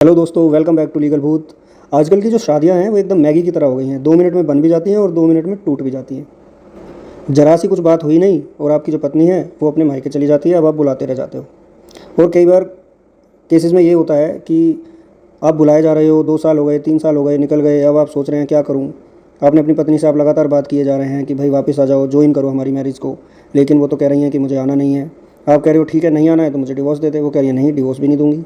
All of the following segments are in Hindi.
हेलो दोस्तों, वेलकम बैक टू लीगल भूत। आजकल की जो शादियां हैं वो एकदम मैगी की तरह हो गई हैं। 2 मिनट में बन भी जाती हैं और 2 मिनट में टूट भी जाती हैं। जरा सी कुछ बात हुई नहीं और आपकी जो पत्नी है वो अपने मायके चली जाती है। अब आप बुलाते रह जाते हो। और कई बार केसेस में ये होता है कि आप बुलाए जा रहे हो, 2 साल हो गए, 3 साल हो गए, निकल गए। अब आप सोच रहे हैं क्या करूँ। आपने अपनी पत्नी से आप लगातार बात किए जा रहे हैं कि भाई वापस आ जाओ, ज्वाइन करो हमारी मैरिज को। लेकिन वो तो कह रही हैं कि मुझे आना नहीं है। आप कह रहे हो ठीक है, नहीं आना है तो मुझे डिवोर्स दे दे। वो कह रही है नहीं, डिवोर्स भी नहीं दूंगी।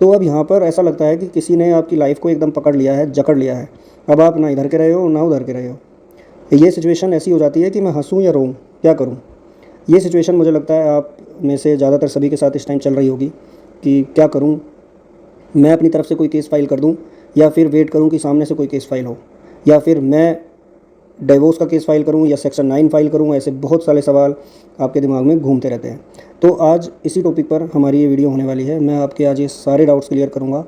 तो अब यहाँ पर ऐसा लगता है कि किसी ने आपकी लाइफ को एकदम पकड़ लिया है, जकड़ लिया है। अब आप ना इधर के रहे हो ना उधर के रहे हो। ये सिचुएशन ऐसी हो जाती है कि मैं हंसूँ या रोऊँ, क्या करूँ। ये सिचुएशन मुझे लगता है आप में से ज़्यादातर सभी के साथ इस टाइम चल रही होगी कि क्या करूँ। मैं अपनी तरफ से कोई केस फाइल कर दूँ या फिर वेट करूँ कि सामने से कोई केस फाइल हो, या फिर मैं डिवोर्स का केस फाइल करूं या सेक्शन 9 फाइल करूं। ऐसे बहुत सारे सवाल आपके दिमाग में घूमते रहते हैं। तो आज इसी टॉपिक पर हमारी ये वीडियो होने वाली है। मैं आपके आज ये सारे डाउट्स क्लियर करूंगा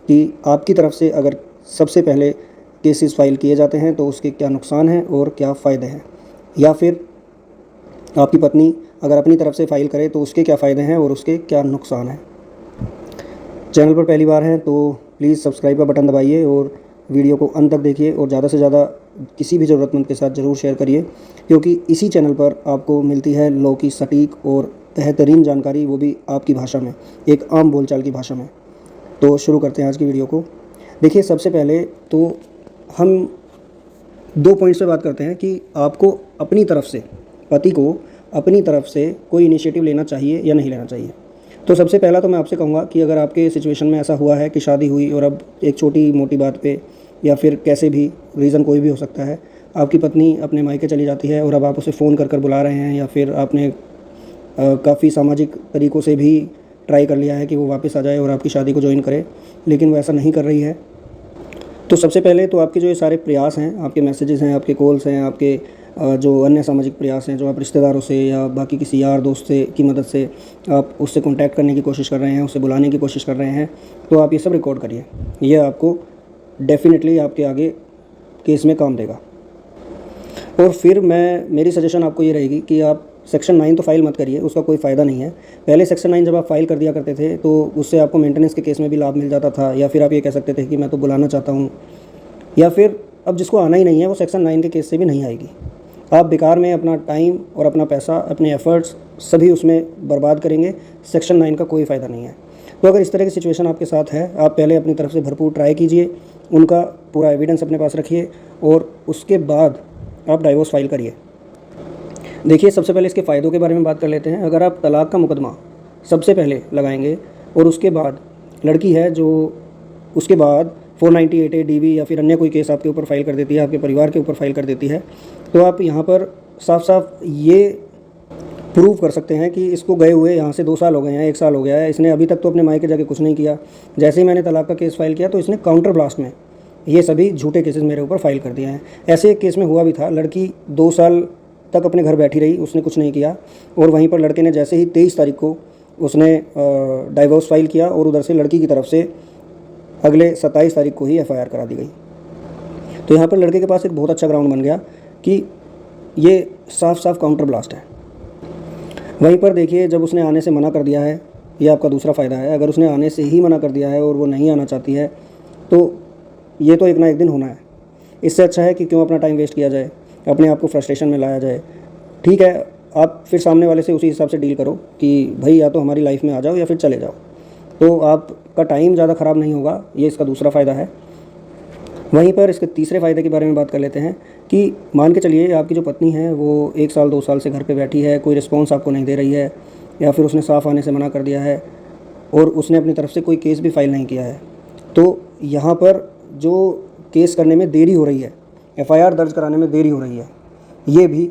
कि आपकी तरफ से अगर सबसे पहले केसेस फाइल किए जाते हैं तो उसके क्या नुकसान हैं और क्या फ़ायदे हैं, या फिर आपकी पत्नी अगर अपनी तरफ से फ़ाइल करे तो उसके क्या फ़ायदे हैं और उसके क्या नुकसान हैं। चैनल पर पहली बार हैं तो प्लीज़ सब्सक्राइब का बटन दबाइए और वीडियो को अंत तक देखिए और ज़्यादा से ज़्यादा किसी भी ज़रूरतमंद के साथ ज़रूर शेयर करिए, क्योंकि इसी चैनल पर आपको मिलती है लॉ की सटीक और बेहतरीन जानकारी, वो भी आपकी भाषा में, एक आम बोलचाल की भाषा में। तो शुरू करते हैं आज की वीडियो को। देखिए, सबसे पहले तो हम 2 पॉइंट्स पे बात करते हैं कि आपको अपनी तरफ से, पति को अपनी तरफ से कोई इनिशिएटिव लेना चाहिए या नहीं लेना चाहिए। तो सबसे पहला तो मैं आपसे कहूँगा कि अगर आपके सिचुएशन में ऐसा हुआ है कि शादी हुई और अब एक छोटी मोटी बात पे या फिर कैसे भी, रीज़न कोई भी हो सकता है, आपकी पत्नी अपने मायके चली जाती है और अब आप उसे फ़ोन कर बुला रहे हैं, या फिर आपने काफ़ी सामाजिक तरीक़ों से भी ट्राई कर लिया है कि वो वापस आ जाए और आपकी शादी को ज्वाइन करे, लेकिन वो ऐसा नहीं कर रही है। तो सबसे पहले तो आपके जो ये सारे प्रयास हैं, आपके मैसेजेस हैं, आपके कॉल्स हैं, आपके जो अन्य सामाजिक प्रयास हैं, जो आप रिश्तेदारों से या बाकी किसी यार दोस्त से की मदद से आप उससे कांटेक्ट करने की कोशिश कर रहे हैं, उसे बुलाने की कोशिश कर रहे हैं, तो आप ये सब रिकॉर्ड करिए। ये आपको डेफिनेटली आपके आगे केस में काम देगा। और फिर मेरी सजेशन आपको ये रहेगी कि आप सेक्शन 9 तो फाइल मत करिए, उसका कोई फ़ायदा नहीं है। पहले सेक्शन 9 जब आप फाइल कर दिया करते थे तो उससे आपको मेंटेनेंस के केस में भी लाभ मिल जाता था, या फिर आप ये कह सकते थे कि मैं तो बुलाना चाहता हूँ। या फिर अब जिसको आना ही नहीं है वो सेक्शन 9 के केस से भी नहीं आएगी। आप बेकार में अपना टाइम और अपना पैसा, अपने एफ़र्ट्स सभी उसमें बर्बाद करेंगे। सेक्शन 9 का कोई फ़ायदा नहीं है। तो अगर इस तरह की सिचुएशन आपके साथ है, आप पहले अपनी तरफ से भरपूर ट्राई कीजिए, उनका पूरा एविडेंस अपने पास रखिए और उसके बाद आप डाइवोर्स फाइल करिए। देखिए, सबसे पहले इसके फ़ायदों के बारे में बात कर लेते हैं। अगर आप तलाक का मुकदमा सबसे पहले लगाएंगे और उसके बाद लड़की है जो उसके बाद 498A DV या फिर अन्य कोई केस आपके ऊपर फाइल कर देती है, आपके परिवार के ऊपर फाइल कर देती है, तो आप यहाँ पर साफ साफ ये प्रूव कर सकते हैं कि इसको गए हुए यहाँ से 2 साल हो गए हैं, 1 साल हो गया है, इसने अभी तक तो अपने मायके जाके कुछ नहीं किया। जैसे ही मैंने तलाक का केस फाइल किया तो इसने काउंटर ब्लास्ट में ये सभी झूठे केसेस मेरे ऊपर फाइल कर दिए हैं। ऐसे एक केस में हुआ भी था, लड़की 2 साल तक अपने घर बैठी रही, उसने कुछ नहीं किया, और वहीं पर लड़के ने जैसे ही 23 तारीख को उसने डाइवोर्स फाइल किया और उधर से लड़की की तरफ से अगले 27 तारीख को ही FIR करा दी गई। तो यहाँ पर लड़के के पास एक बहुत अच्छा ग्राउंड बन गया कि ये साफ साफ काउंटर ब्लास्ट है। वहीं पर देखिए, जब उसने आने से मना कर दिया है, ये आपका दूसरा फ़ायदा है। अगर उसने आने से ही मना कर दिया है और वो नहीं आना चाहती है तो ये तो एक ना एक दिन होना है। इससे अच्छा है कि क्यों अपना टाइम वेस्ट किया जाए, अपने आप को फ्रस्ट्रेशन में लाया जाए। ठीक है, आप फिर सामने वाले से उसी हिसाब से डील करो कि भाई या तो हमारी लाइफ में आ जाओ या फिर चले जाओ, तो आपका टाइम ज़्यादा ख़राब नहीं होगा। ये इसका दूसरा फ़ायदा है। वहीं पर इसके तीसरे फ़ायदे के बारे में बात कर लेते हैं कि मान के चलिए आपकी जो पत्नी है वो 1 साल 2 साल से घर पे बैठी है, कोई रिस्पॉन्स आपको नहीं दे रही है, या फिर उसने साफ़ आने से मना कर दिया है और उसने अपनी तरफ से कोई केस भी फाइल नहीं किया है। तो यहाँ पर जो केस करने में देरी हो रही है, FIR दर्ज कराने में देरी हो रही है, ये भी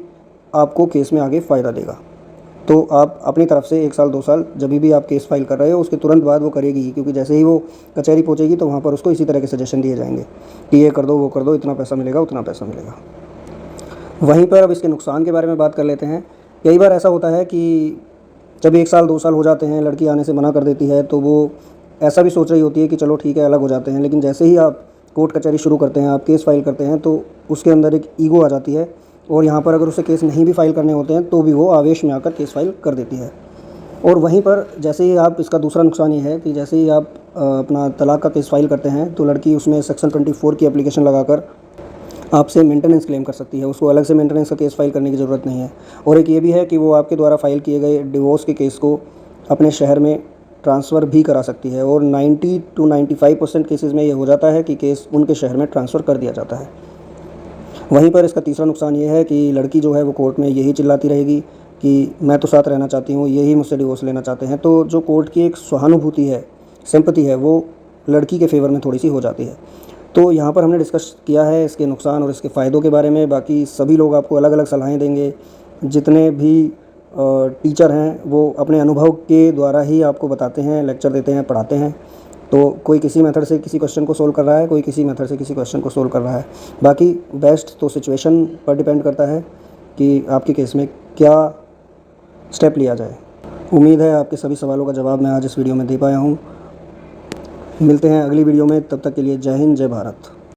आपको केस में आगे फ़ायदा देगा। तो आप अपनी तरफ से 1 साल 2 साल जब भी आप केस फाइल कर रहे हो उसके तुरंत बाद वो करेगी ही, क्योंकि जैसे ही वो कचहरी पहुंचेगी तो वहाँ पर उसको इसी तरह के सजेशन दिए जाएंगे कि ये कर दो, वो कर दो, इतना पैसा मिलेगा, उतना पैसा मिलेगा। वहीं पर अब इसके नुकसान के बारे में बात कर लेते हैं। कई बार ऐसा होता है कि जब 1 साल 2 साल हो जाते हैं, लड़की आने से मना कर देती है, तो वो ऐसा भी सोच रही होती है कि चलो ठीक है, अलग हो जाते हैं। लेकिन जैसे ही आप कोर्ट कचहरी शुरू करते हैं, आप केस फाइल करते हैं, तो उसके अंदर एक ईगो आ जाती है और यहाँ पर अगर उसे केस नहीं भी फाइल करने होते हैं तो भी वो आवेश में आकर केस फाइल कर देती है। और वहीं पर जैसे ही आप, इसका दूसरा नुकसान ये है कि जैसे ही आप अपना तलाक का केस फाइल करते हैं तो लड़की उसमें सेक्शन 24 की एप्लीकेशन लगाकर आपसे मेंटेनेंस क्लेम कर सकती है। उसको अलग से मेंटेनेंस का केस फाइल करने की ज़रूरत नहीं है। और एक ये भी है कि वो आपके द्वारा फाइल किए गए डिवोर्स के केस को अपने शहर में ट्रांसफ़र भी करा सकती है, और 90 to 95% केसेस में ये हो जाता है कि केस उनके शहर में ट्रांसफ़र कर दिया जाता है। वहीं पर इसका तीसरा नुकसान ये है कि लड़की जो है वो कोर्ट में यही चिल्लाती रहेगी कि मैं तो साथ रहना चाहती हूँ, यही मुझसे डिवोर्स लेना चाहते हैं। तो जो कोर्ट की एक सहानुभूति है, सिंपैथी है, वो लड़की के फेवर में थोड़ी सी हो जाती है। तो यहाँ पर हमने डिस्कस किया है इसके नुकसान और इसके फ़ायदों के बारे में। बाकी सभी लोग आपको अलग अलग सलाहें देंगे। जितने भी टीचर हैं वो अपने अनुभव के द्वारा ही आपको बताते हैं, लेक्चर देते हैं, पढ़ाते हैं। तो कोई किसी मेथड से किसी क्वेश्चन को सोल्व कर रहा है, कोई किसी मेथड से किसी क्वेश्चन को सोल्व कर रहा है। बाकी बेस्ट तो सिचुएशन पर डिपेंड करता है कि आपके केस में क्या स्टेप लिया जाए। उम्मीद है आपके सभी सवालों का जवाब मैं आज इस वीडियो में दे पाया हूँ। मिलते हैं अगली वीडियो में, तब तक के लिए जय हिंद, जय भारत।